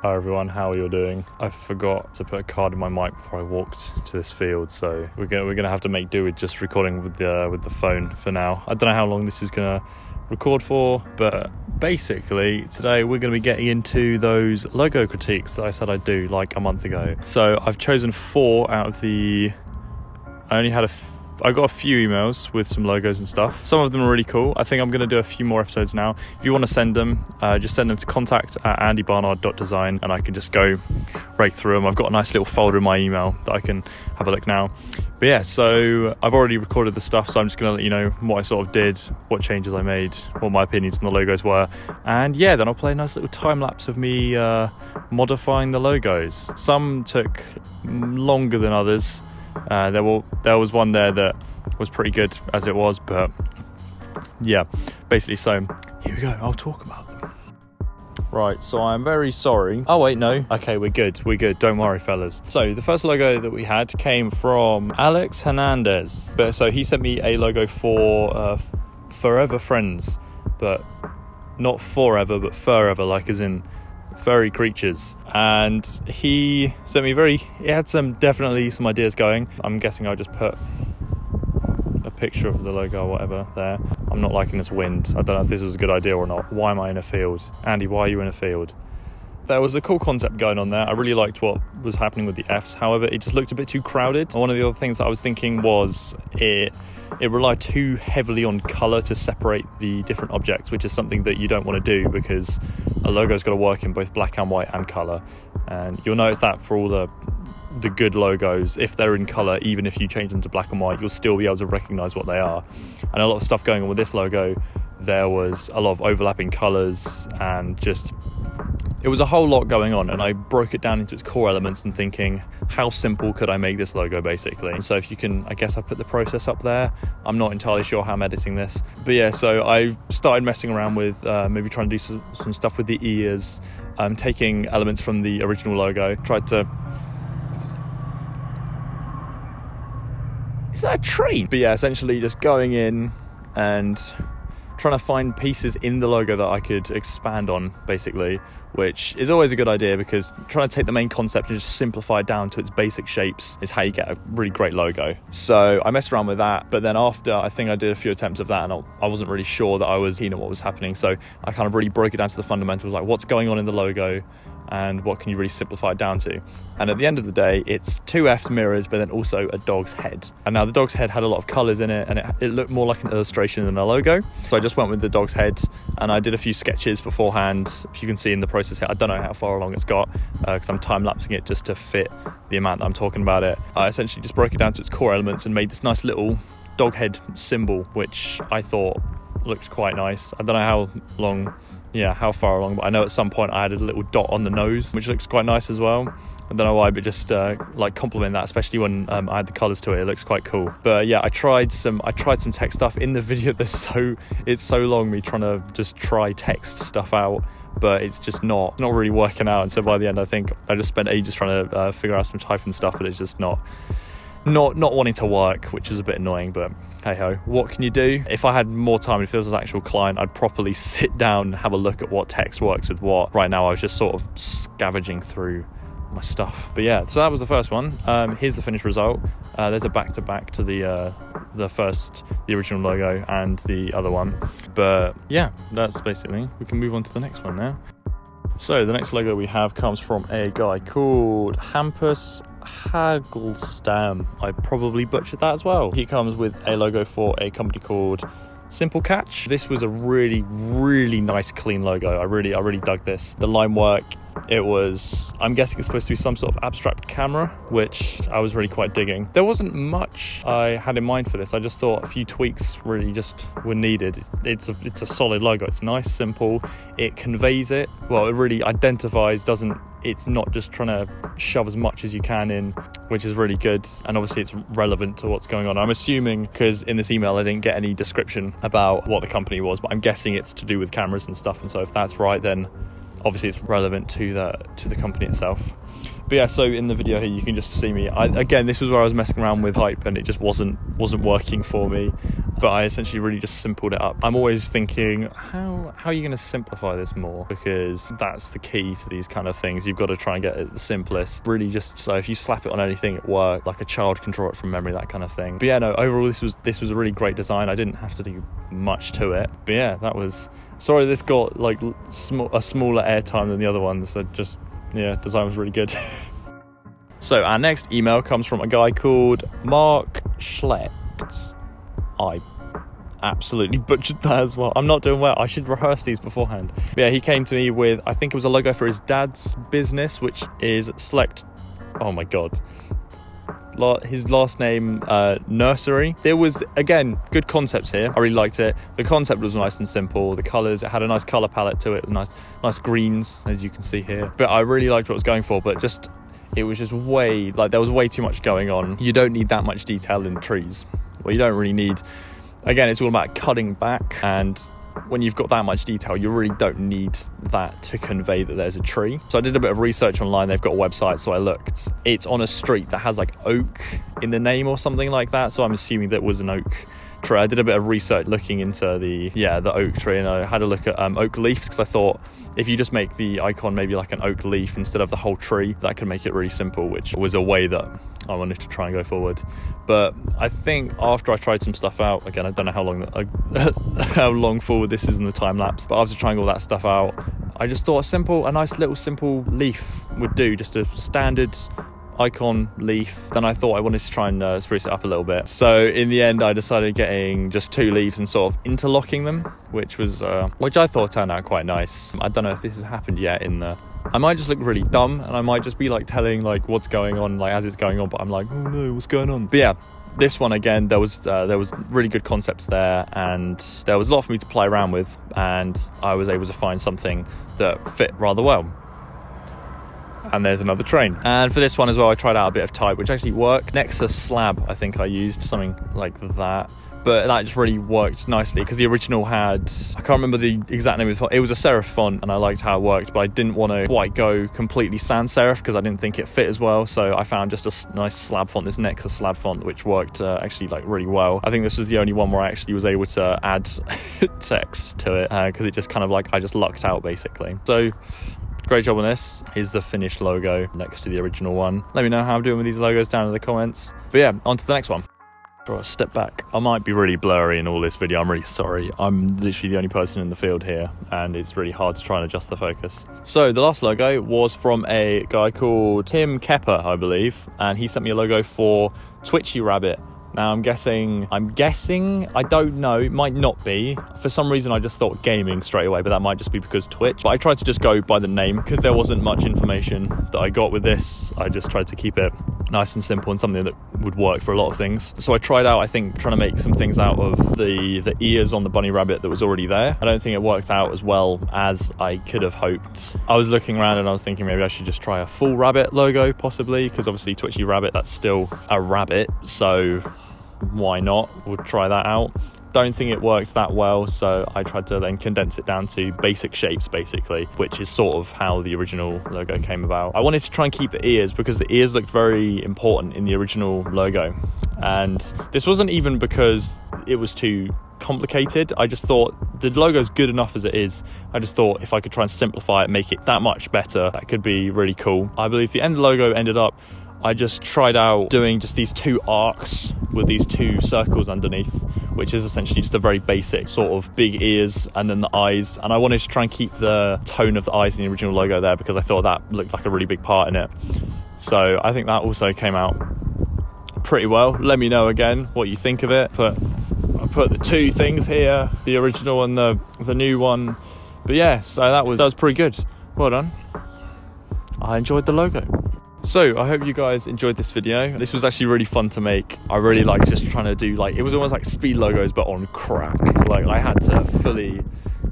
Hi everyone, how are you doing? I forgot to put a card in my mic before I walked to this field, so we're gonna have to make do with just recording with the phone for now. I don't know how long this is gonna record for, but basically today we're going to be getting into those logo critiques that I said I'd do like a month ago. So I've chosen 4 out of the... I got a few emails with some logos and stuff. Some of them are really cool. I think I'm going to do a few more episodes now. If you want to send them, just send them to contact@andybarnard.design and I can just go rake through them. I've got a nice little folder in my email that I can have a look now. But yeah, so I've already recorded the stuff, so I'm just going to let you know what I sort of did, what changes I made, what my opinions on the logos were. And yeah, then I'll play a nice little time lapse of me modifying the logos. Some took longer than others. There was one there that was pretty good as it was, but yeah, basically. So here we go, I'll talk about them. Right, so I'm very sorry. Oh wait, no, okay, we're good, don't worry fellas. So the first logo that we had came from Alex Hernandez, but so he sent me a logo for Forever Friends, but not forever, but forever, like as in furry creatures. And he sent me he had definitely some ideas going. I'm guessing I'll just put a picture of the logo or whatever there. I'm not liking this wind. I don't know if this was a good idea or not. Why am I in a field? Andy, why are you in a field? There was a cool concept going on there. I really liked what was happening with the Fs. However, it just looked a bit too crowded. One of the other things that I was thinking was it relied too heavily on colour to separate the different objects, which is something that you don't want to do because a logo's got to work in both black and white and colour. And you'll notice that for all the good logos, if they're in colour, even if you change them to black and white, you'll still be able to recognise what they are. And a lot of stuff going on with this logo, there was a lot of overlapping colours and just... it was a whole lot going on, and I broke it down into its core elements and thinking, how simple could I make this logo, basically? And so if you can, I guess I put the process up there. I'm not entirely sure how I'm editing this. But yeah, so I started messing around with maybe trying to do some stuff with the ears, taking elements from the original logo, tried to... Is that a tree? But yeah, essentially just going in and trying to find pieces in the logo that I could expand on, basically, which is always a good idea because trying to take the main concept and just simplify it down to its basic shapes is how you get a really great logo. So I messed around with that, but then after I think I did a few attempts of that and I wasn't really sure that I was keen on what was happening, so I kind of really broke it down to the fundamentals, like what's going on in the logo and what can you really simplify it down to. And at the end of the day, it's 2 Fs mirrored, but then also a dog's head. And now the dog's head had a lot of colours in it, and it looked more like an illustration than a logo. So I just went with the dog's head, and I did a few sketches beforehand. If you can see in the process here, I don't know how far along it's got, because I'm time-lapsing it just to fit the amount that I'm talking about it. I essentially just broke it down to its core elements and made this nice little dog head symbol, which I thought looked quite nice. I don't know how far along, but I know at some point I added a little dot on the nose, which looks quite nice as well. I don't know why, but just like compliment that, especially when I add the colours to it. It looks quite cool. But yeah, I tried some tech stuff in the video. It's so long me trying to just try text stuff out, but it's just not really working out. And so by the end, I think I just spent ages trying to figure out some typing stuff, but it's just not wanting to work, which is a bit annoying, but hey ho, what can you do? If I had more time, if there was an actual client, I'd properly sit down and have a look at what text works with what. Right now I was just sort of scavenging through my stuff. But yeah, so that was the first one. Here's the finished result. There's a back-to-back to the original logo and the other one. But yeah, that's basically, we can move on to the next one now. So the next logo we have comes from a guy called Hampus Hagelstam. I probably butchered that as well. He comes with a logo for a company called Simple Catch. This was a really, really nice, clean logo. I really dug this. The line work, I'm guessing it's supposed to be some sort of abstract camera, which I was really quite digging. There wasn't much I had in mind for this. I just thought a few tweaks really just were needed. It's a solid logo. It's nice, simple. It conveys it. Well, it really identifies, it's not just trying to shove as much as you can in, which is really good. And obviously it's relevant to what's going on. I'm assuming, because in this email I didn't get any description about what the company was, but I'm guessing it's to do with cameras and stuff. And so if that's right, then obviously it's relevant to the company itself. But yeah, so in the video here you can just see me. Again, this was where I was messing around with hype and it just wasn't working for me. But I essentially really just simpled it up. I'm always thinking, how are you going to simplify this more? Because that's the key to these kind of things. You've got to try and get it the simplest. Really just so if you slap it on anything, it works. Like a child can draw it from memory, that kind of thing. But yeah, no, overall this was a really great design. I didn't have to do much to it. But yeah, that was... Sorry, this got like a smaller airtime than the other ones. So just, yeah, design was really good. So our next email comes from a guy called Mark Schlecht. I absolutely butchered that as well. I'm not doing well. I should rehearse these beforehand. But yeah, he came to me with, I think it was a logo for his dad's business, which is Select. Oh my God. His last name, Nursery. There was, again, good concepts here. I really liked it. The concept was nice and simple. The colours, it had a nice colour palette to it. Nice greens, as you can see here. But I really liked what it was going for, but just... It was just there was way too much going on. You don't need that much detail in trees. Well, you don't really need, again, it's all about cutting back. And when you've got that much detail, you really don't need that to convey that there's a tree. So I did a bit of research online. They've got a website, so I looked. It's on a street that has like oak in the name or something like that. So I'm assuming that was an oak tree. I did a bit of research looking into the oak tree, and I had a look at oak leaves, because I thought if you just make the icon maybe like an oak leaf instead of the whole tree, that could make it really simple, which was a way that I wanted to try and go forward. But I think after I tried some stuff out, again, I don't know how long forward this is in the time lapse, but after trying all that stuff out, I just thought a nice little simple leaf would do, just a standard icon leaf. Then I thought I wanted to try and spruce it up a little bit. So in the end, I decided getting just 2 leaves and sort of interlocking them, which I thought turned out quite nice. I don't know if this has happened yet I might just look really dumb, and I might just be like telling like what's going on like as it's going on, but I'm like, oh no, what's going on? But yeah, this one again, there was really good concepts there, and there was a lot for me to play around with, and I was able to find something that fit rather well. And there's another train. And for this one as well, I tried out a bit of type, which actually worked. Nexus slab, I think I used something like that. But that just really worked nicely, because the original had, I can't remember the exact name of the font. It was a serif font, and I liked how it worked, but I didn't want to quite go completely sans serif because I didn't think it fit as well. So I found just a nice slab font, this Nexus slab font, which worked actually like really well. I think this was the only one where I actually was able to add text to it, because it just kind of like, I just lucked out basically. So great job on this. Here's the finished logo next to the original one. Let me know how I'm doing with these logos down in the comments. But yeah, on to the next one. Right, step back. I might be really blurry in all this video. I'm really sorry. I'm literally the only person in the field here, and it's really hard to try and adjust the focus. So the last logo was from a guy called Tim Kepper, I believe, and he sent me a logo for Twitchy Rabbit. Now I'm guessing, I don't know, it might not be. For some reason I just thought gaming straight away, but that might just be because Twitch. But I tried to just go by the name, because there wasn't much information that I got with this. I just tried to keep it nice and simple and something that would work for a lot of things. So I tried out, I think, trying to make some things out of the ears on the bunny rabbit that was already there. I don't think it worked out as well as I could have hoped. I was looking around and I was thinking maybe I should just try a full rabbit logo possibly, because obviously Twitchy Rabbit, that's still a rabbit, so why not? We'll try that out. Don't think it worked that well, so I tried to then condense it down to basic shapes basically, which is sort of how the original logo came about. I wanted to try and keep the ears, because the ears looked very important in the original logo, and this wasn't even because it was too complicated. I just thought the logo's good enough as it is. I just thought if I could try and simplify it, make it that much better, that could be really cool. I believe the end logo ended up, I just tried out doing just these 2 arcs with these 2 circles underneath, which is essentially just a very basic sort of big ears and then the eyes. And I wanted to try and keep the tone of the eyes in the original logo there, because I thought that looked like a really big part in it. So I think that also came out pretty well. Let me know again what you think of it. I put the 2 things here, the original and the new one. But yeah, so that was pretty good. Well done. I enjoyed the logo. So I hope you guys enjoyed this video. This was actually really fun to make. I really liked just trying to do, like, it was almost like speed logos but on crack. Like I had to fully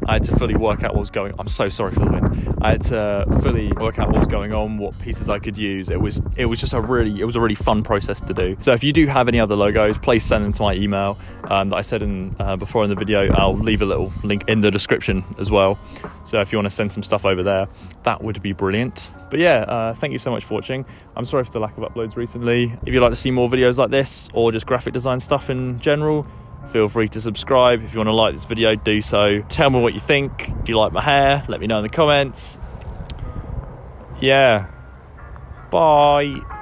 I had to fully work out what was going on. I'm so sorry for the wind. I had to fully work out what was going on, what pieces I could use. It was just a really fun process to do. So if you do have any other logos, please send them to my email that I said before in the video. I'll leave a little link in the description as well. So if you want to send some stuff over there, that would be brilliant. But yeah, thank you so much for watching. I'm sorry for the lack of uploads recently. If you'd like to see more videos like this, or just graphic design stuff in general, feel free to subscribe. If you want to like this video, do so. Tell me what you think. Do you like my hair? Let me know in the comments. Yeah. Bye.